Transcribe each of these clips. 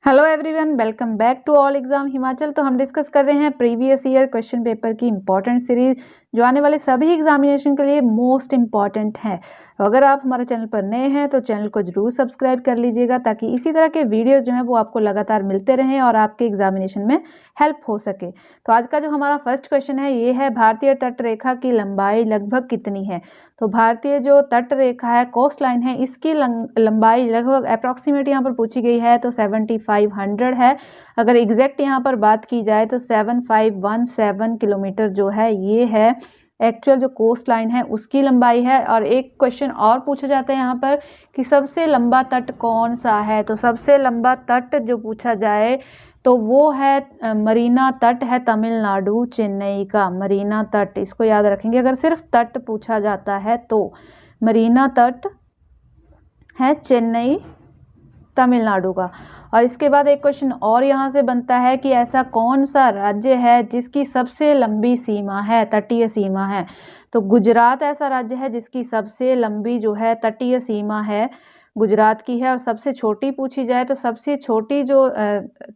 Hello everyone, welcome back to all exam Himachal. तो हम discuss कर रहे हैं प्रीवियस ईयर क्वेश्चन पेपर की इंपॉर्टेंट सीरीज जो आने वाले सभी एग्जामिनेशन के लिए मोस्ट इंपॉर्टेंट है। अगर आप हमारे चैनल पर नए हैं तो चैनल को जरूर सब्सक्राइब कर लीजिएगा ताकि इसी तरह के वीडियोस जो हैं वो आपको लगातार मिलते रहें और आपके एग्जामिनेशन में हेल्प हो सके। तो आज का जो हमारा फर्स्ट क्वेश्चन है ये है, भारतीय तट रेखा की लंबाई लगभग कितनी है। तो भारतीय जो तट रेखा है, कोस्ट लाइन है, इसकी लंबाई लगभग अप्रॉक्सीमेट यहाँ पर पूछी गई है तो 7500 है। अगर एग्जैक्ट यहाँ पर बात की जाए तो 7517 किलोमीटर जो है ये है एक्चुअल जो कोस्ट लाइन है उसकी लंबाई है। और एक क्वेश्चन और पूछा जाता है यहाँ पर कि सबसे लंबा तट कौन सा है। तो सबसे लंबा तट जो पूछा जाए तो वो है मरीना तट है, तमिलनाडु चेन्नई का मरीना तट। इसको याद रखेंगे अगर सिर्फ तट पूछा जाता है तो। मरीना तट है चेन्नई तमिलनाडु का। और इसके बाद एक क्वेश्चन और यहाँ से बनता है कि ऐसा कौन सा राज्य है जिसकी सबसे लंबी सीमा है, तटीय सीमा है। तो गुजरात ऐसा राज्य है जिसकी सबसे लंबी जो है तटीय सीमा है गुजरात की है। और सबसे छोटी पूछी जाए तो सबसे छोटी जो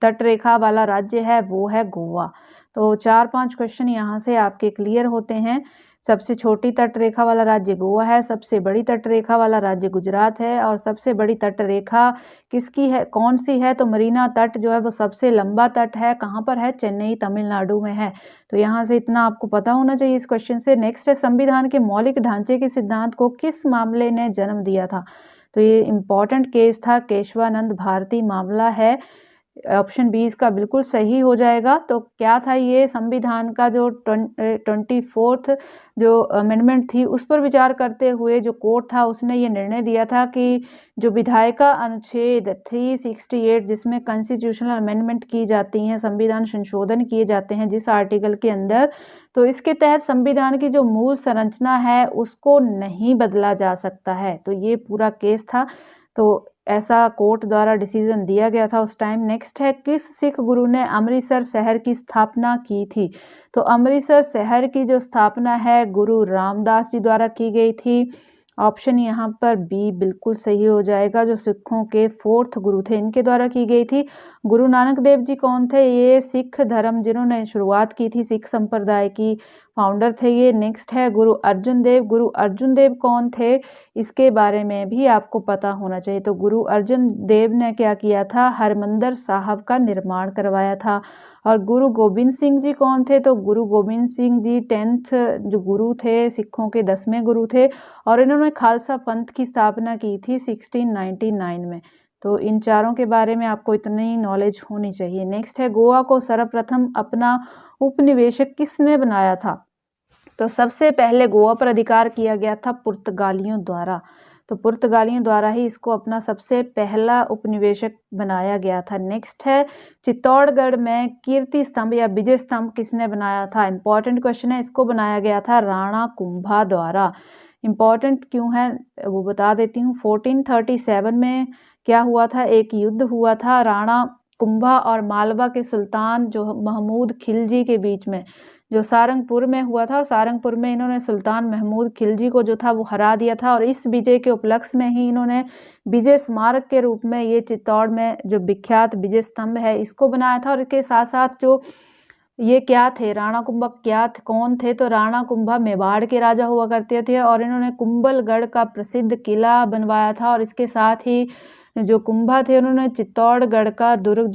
तट रेखा वाला राज्य है वो है गोवा। तो 4-5 क्वेश्चन यहाँ से आपके क्लियर होते हैं। सबसे छोटी तट रेखा वाला राज्य गोवा है, सबसे बड़ी तट रेखा वाला राज्य गुजरात है, और सबसे बड़ी तट रेखा किसकी है, कौन सी है। तो मरीना तट जो है वो सबसे लंबा तट है, कहाँ पर है, चेन्नई तमिलनाडु में है। तो यहाँ से इतना आपको पता होना चाहिए इस क्वेश्चन से। नेक्स्ट है, संविधान के मौलिक ढांचे के सिद्धांत को किस मामले ने जन्म दिया था। तो ये इंपॉर्टेंट केस था, केशवानंद भारती मामला है। ऑप्शन बी इसका बिल्कुल सही हो जाएगा। तो क्या था ये, संविधान का जो 24th जो अमेंडमेंट थी उस पर विचार करते हुए जो कोर्ट था उसने ये निर्णय दिया था कि जो विधायिका अनुच्छेद 368 जिसमें कॉन्स्टिट्यूशनल अमेंडमेंट की जाती हैं, संविधान संशोधन किए जाते हैं जिस आर्टिकल के अंदर, तो इसके तहत संविधान की जो मूल संरचना है उसको नहीं बदला जा सकता है। तो ये पूरा केस था, तो ऐसा कोर्ट द्वारा डिसीजन दिया गया था उस टाइम। नेक्स्ट है, किस सिख गुरु ने अमृतसर शहर की स्थापना की थी। तो अमृतसर शहर की जो स्थापना है गुरु रामदास जी द्वारा की गई थी। ऑप्शन यहाँ पर बी बिल्कुल सही हो जाएगा, जो सिखों के 4th गुरु थे इनके द्वारा की गई थी। गुरु नानक देव जी कौन थे, ये सिख धर्म जिन्होंने शुरुआत की थी, सिख संप्रदाय की फाउंडर थे ये। नेक्स्ट है, गुरु अर्जुन देव। गुरु अर्जुन देव कौन थे, इसके बारे में भी आपको पता होना चाहिए। तो गुरु अर्जुन देव ने क्या किया था, हरमंदिर साहब का निर्माण करवाया था। और गुरु गोबिंद सिंह जी कौन थे, तो गुरु गोबिंद सिंह जी 10th जो गुरु थे, सिखों के 10वें गुरु थे, और इन्होंने खालसा पंथ की स्थापना की थी 1699 में। तो इन चारों के बारे में आपको इतनी नॉलेज होनी चाहिए। नेक्स्ट है, गोवा को सर्वप्रथम अपना उपनिवेशक किसने बनाया था। तो सबसे पहले गोवा पर अधिकार किया गया था पुर्तगालियों द्वारा। तो पुर्तगालियों द्वारा ही इसको अपना सबसे पहला उपनिवेशक बनाया गया था। नेक्स्ट है, चित्तौड़गढ़ में कीर्ति स्तंभ या विजय स्तंभ किसने बनाया था। इंपॉर्टेंट क्वेश्चन है, इसको बनाया गया था राणा कुंभा द्वारा। इंपॉर्टेंट क्यों है वो बता देती हूँ। 1437 में क्या हुआ था, एक युद्ध हुआ था राणा कुंभा और मालवा के सुल्तान जो महमूद खिलजी के बीच में, जो सारंगपुर में हुआ था। और सारंगपुर में इन्होंने सुल्तान महमूद खिलजी को जो था वो हरा दिया था। और इस विजय के उपलक्ष्य में ही इन्होंने विजय स्मारक के रूप में ये चित्तौड़ में जो विख्यात विजय स्तंभ है इसको बनाया था। और इसके साथ साथ जो ये क्या थे, राणा कुंभा क्या थे, कौन थे, तो राणा कुंभा मेवाड़ के राजा हुआ करते थे और इन्होंने कुंभलगढ़ का प्रसिद्ध किला बनवाया था। और इसके साथ ही जो कुंभा थे उन्होंने चित्तौड़गढ़ का दुर्ग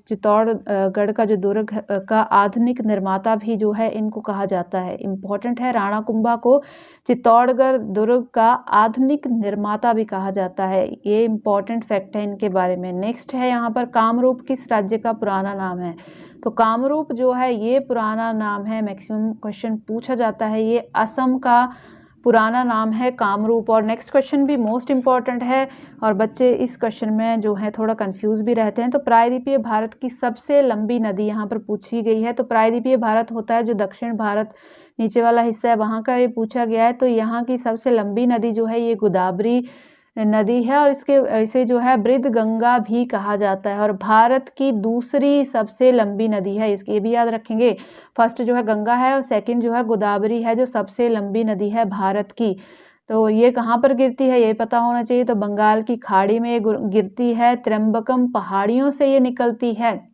चित्तौड़गढ़ का जो दुर्ग का आधुनिक निर्माता भी जो है इनको कहा जाता है। इंपॉर्टेंट है, राणा कुंभा को चित्तौड़गढ़ दुर्ग का आधुनिक निर्माता भी कहा जाता है। ये इंपॉर्टेंट फैक्ट है इनके बारे में। नेक्स्ट है यहाँ पर, कामरूप किस राज्य का पुराना नाम है। तो कामरूप जो है ये पुराना नाम है, मैक्सिमम क्वेश्चन पूछा जाता है, ये असम का पुराना नाम है कामरूप। और नेक्स्ट क्वेश्चन भी मोस्ट इंपॉर्टेंट है और बच्चे इस क्वेश्चन में जो है थोड़ा कंफ्यूज भी रहते हैं। तो प्रायद्वीपीय भारत की सबसे लंबी नदी यहाँ पर पूछी गई है। तो प्रायद्वीपीय भारत होता है जो दक्षिण भारत नीचे वाला हिस्सा है वहाँ का ये पूछा गया है। तो यहाँ की सबसे लंबी नदी जो है ये गोदावरी नदी है और इसे जो है बृहद गंगा भी कहा जाता है। और भारत की दूसरी सबसे लंबी नदी है, इसके ये भी याद रखेंगे। फर्स्ट जो है गंगा है और सेकंड जो है गोदावरी है जो सबसे लंबी नदी है भारत की। तो ये कहाँ पर गिरती है ये पता होना चाहिए। तो बंगाल की खाड़ी में गिरती है, त्र्यंबकम पहाड़ियों से ये निकलती है।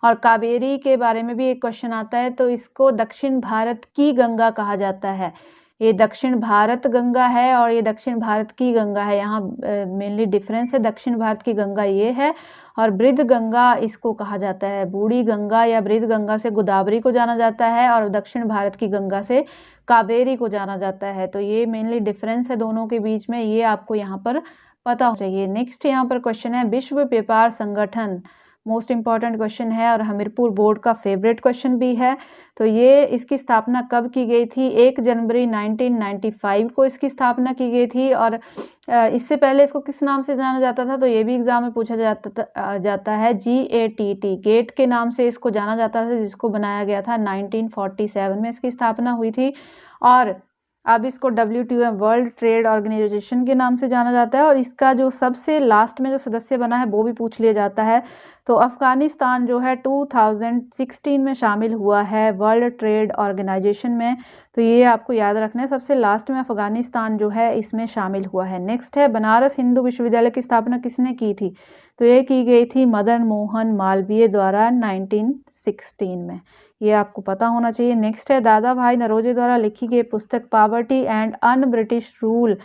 और कावेरी के बारे में भी एक क्वेश्चन आता है, तो इसको दक्षिण भारत की गंगा कहा जाता है। ये दक्षिण भारत गंगा है और ये दक्षिण भारत की गंगा है। यहाँ मेनली डिफरेंस है, दक्षिण भारत की गंगा ये है और बृहद गंगा इसको कहा जाता है। बूढ़ी गंगा या बृहद गंगा से गोदावरी को जाना जाता है और दक्षिण भारत की गंगा से कावेरी को जाना जाता है। तो ये मेनली डिफरेंस है दोनों के बीच में, ये आपको यहाँ पर पता होना चाहिए। नेक्स्ट यहाँ पर क्वेश्चन है, विश्व व्यापार संगठन मोस्ट इंपॉर्टेंट क्वेश्चन है और हमीरपुर बोर्ड का फेवरेट क्वेश्चन भी है। तो ये इसकी स्थापना कब की गई थी? 1 जनवरी 1995 को इसकी स्थापना की गई थी। और इससे पहले इसको किस नाम से जाना जाता था? तो ये भी एग्जाम में पूछा जाता है। GATT गेट के नाम से इसको जाना जाता था, जिसको बनाया गया था 1947 में इसकी स्थापना हुई थी। और अब इसको WTO वर्ल्ड ट्रेड ऑर्गेनाइजेशन के नाम से जाना जाता है। और इसका जो सबसे लास्ट में जो सदस्य बना है वो भी पूछ लिया जाता है। तो अफगानिस्तान जो है 2016 में शामिल हुआ है वर्ल्ड ट्रेड ऑर्गेनाइजेशन में। तो ये आपको याद रखना है, सबसे लास्ट में अफगानिस्तान जो है इसमें शामिल हुआ है। नेक्स्ट है, बनारस हिंदू विश्वविद्यालय की स्थापना किसने की थी? तो ये की गई थी मदन मोहन मालवीय द्वारा 1916 में, ये आपको पता होना चाहिए। नेक्स्ट है, दादा भाई नरोजे द्वारा लिखी गई पुस्तक poverty and un British rule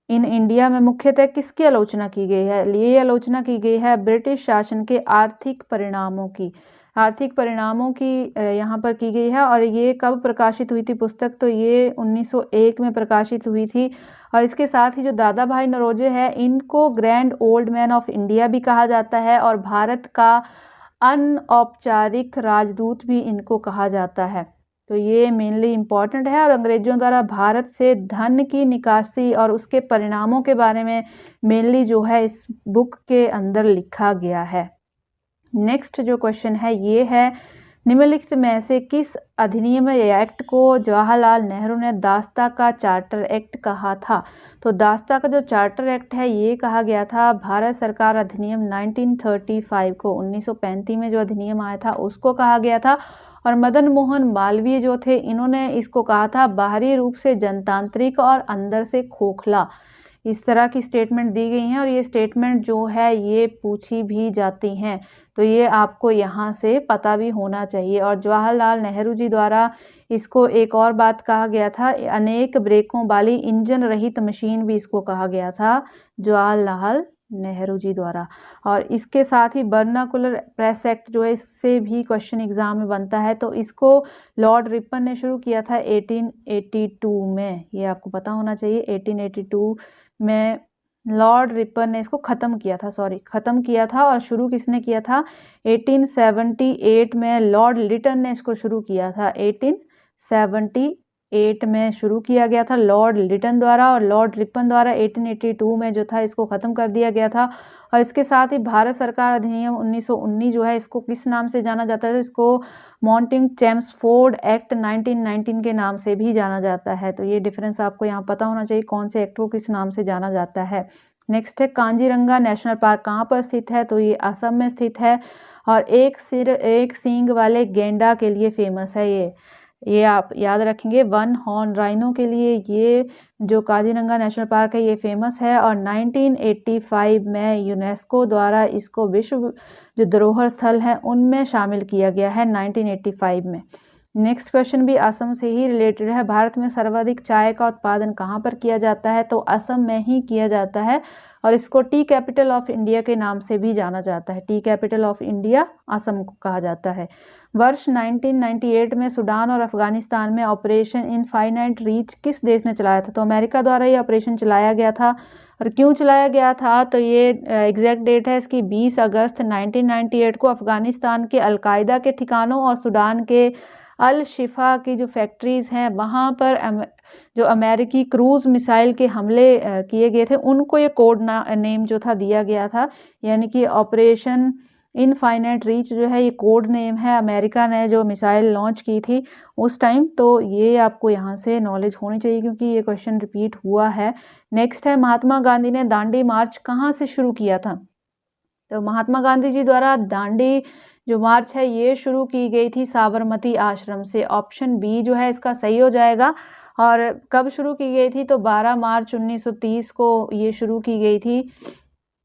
in India में मुख्यतः किसकी आलोचना की गई है? ये आलोचना की गई है ब्रिटिश शासन के आर्थिक परिणामों की। आर्थिक परिणामों की यहाँ पर की गई है। और ये कब प्रकाशित हुई थी पुस्तक? तो ये 1901 में प्रकाशित हुई थी। और इसके साथ ही जो दादा भाई नरोजे है, इनको grand old man of India भी कहा जाता है और भारत का अनौपचारिक राजदूत भी इनको कहा जाता है। तो ये मेनली इम्पॉर्टेंट है। और अंग्रेजों द्वारा भारत से धन की निकासी और उसके परिणामों के बारे में मेनली जो है इस बुक के अंदर लिखा गया है। नेक्स्ट जो क्वेश्चन है ये है, निम्नलिखित में से किस अधिनियम या एक्ट को जवाहरलाल नेहरू ने दास्ता का चार्टर एक्ट कहा था? तो दास्ता का जो चार्टर एक्ट है ये कहा गया था भारत सरकार अधिनियम 1935 को, 1935 में जो अधिनियम आया था उसको कहा गया था। और मदन मोहन मालवीय जो थे, इन्होंने इसको कहा था बाहरी रूप से जनतांत्रिक और अंदर से खोखला। इस तरह की स्टेटमेंट दी गई हैं और ये स्टेटमेंट जो है ये पूछी भी जाती हैं। तो ये आपको यहाँ से पता भी होना चाहिए। और जवाहरलाल नेहरू जी द्वारा इसको एक और बात कहा गया था, अनेक ब्रेकों वाली इंजन रहित मशीन भी इसको कहा गया था जवाहरलाल नेहरू जी द्वारा। और इसके साथ ही बर्नाकुलर प्रेस एक्ट जो है, इससे भी क्वेश्चन एग्जाम में बनता है। तो इसको लॉर्ड रिपन ने शुरू किया था 1882 में, ये आपको पता होना चाहिए। 1882 में लॉर्ड रिपन ने इसको ख़त्म किया था। और शुरू किसने किया था? 1878 में लॉर्ड लिटन ने इसको शुरू किया था। 1878 में शुरू किया गया था लॉर्ड लिटन द्वारा, और लॉर्ड रिपन द्वारा 1882 में जो था इसको ख़त्म कर दिया गया था। और इसके साथ ही भारत सरकार अधिनियम 1919 जो है, इसको किस नाम से जाना जाता है? तो इसको माउंटिंग चेम्सफोर्ड एक्ट 1919 के नाम से भी जाना जाता है। तो ये डिफरेंस आपको यहाँ पता होना चाहिए, कौन से एक्ट को किस नाम से जाना जाता है। नेक्स्ट है, कांजीरंगा नेशनल पार्क कहाँ पर स्थित है? तो ये असम में स्थित है और एक सिर एक सींग वाले गेंडा के लिए फेमस है। ये आप याद रखेंगे, वन हॉर्न राइनो के लिए ये जो काजीरंगा नेशनल पार्क है ये फेमस है। और 1985 में यूनेस्को द्वारा इसको विश्व जो धरोहर स्थल है उनमें शामिल किया गया है 1985 में। नेक्स्ट क्वेश्चन भी असम से ही रिलेटेड है। भारत में सर्वाधिक चाय का उत्पादन कहाँ पर किया जाता है? तो असम में ही किया जाता है और इसको टी कैपिटल ऑफ इंडिया के नाम से भी जाना जाता है। T capital of India Assam को कहा जाता है। वर्ष 1998 में सूडान और अफगानिस्तान में ऑपरेशन इनफाइनाइट रीच किस देश ने चलाया था? तो अमेरिका द्वारा ये ऑपरेशन चलाया गया था। और क्यों चलाया गया था? तो ये एग्जैक्ट डेट है इसकी 20 अगस्त 1998 को अफगानिस्तान के अलकायदा के ठिकानों और सूडान के अल शिफा की जो फैक्ट्रीज़ हैं वहाँ पर जो अमेरिकी क्रूज़ मिसाइल के हमले किए गए थे, उनको ये कोड नेम जो था दिया गया था। यानी कि ऑपरेशन इनफाइनाइट रीच जो है ये कोड नेम है अमेरिका ने जो मिसाइल लॉन्च की थी उस टाइम। तो ये आपको यहाँ से नॉलेज होनी चाहिए क्योंकि ये क्वेश्चन रिपीट हुआ है। नेक्स्ट है, महात्मा गांधी ने दांडी मार्च कहाँ से शुरू किया था? तो महात्मा गांधी जी द्वारा दांडी जो मार्च है ये शुरू की गई थी साबरमती आश्रम से। ऑप्शन बी जो है इसका सही हो जाएगा। और कब शुरू की गई थी, तो 12 मार्च 1930 को ये शुरू की गई थी।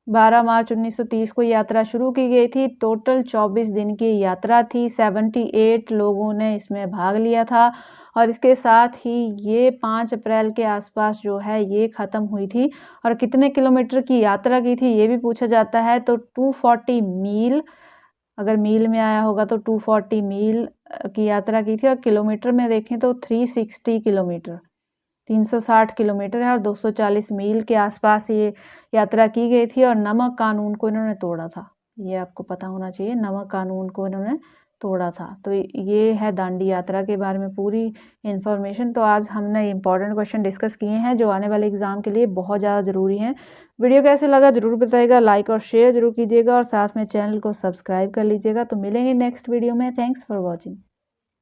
12 मार्च 1930 को यात्रा शुरू की गई थी। टोटल 24 दिन की यात्रा थी। 78 लोगों ने इसमें भाग लिया था और इसके साथ ही ये 5 अप्रैल के आसपास जो है ये ख़त्म हुई थी। और कितने किलोमीटर की यात्रा की थी ये भी पूछा जाता है, तो 240 मील, अगर मील में आया होगा तो 240 मील की यात्रा की थी। और किलोमीटर में देखें तो 360 किलोमीटर, 360 किलोमीटर है और 240 मील के आसपास ये यात्रा की गई थी। और नमक कानून को इन्होंने तोड़ा था, ये आपको पता होना चाहिए, नमक कानून को इन्होंने तोड़ा था। तो ये है दांडी यात्रा के बारे में पूरी इन्फॉर्मेशन। तो आज हमने इंपॉर्टेंट क्वेश्चन डिस्कस किए हैं जो आने वाले एग्जाम के लिए बहुत ज़्यादा ज़रूरी हैं। वीडियो कैसे लगा ज़रूर बताइएगा, लाइक और शेयर जरूर कीजिएगा और साथ में चैनल को सब्सक्राइब कर लीजिएगा। तो मिलेंगे नेक्स्ट वीडियो में। Thanks for watching.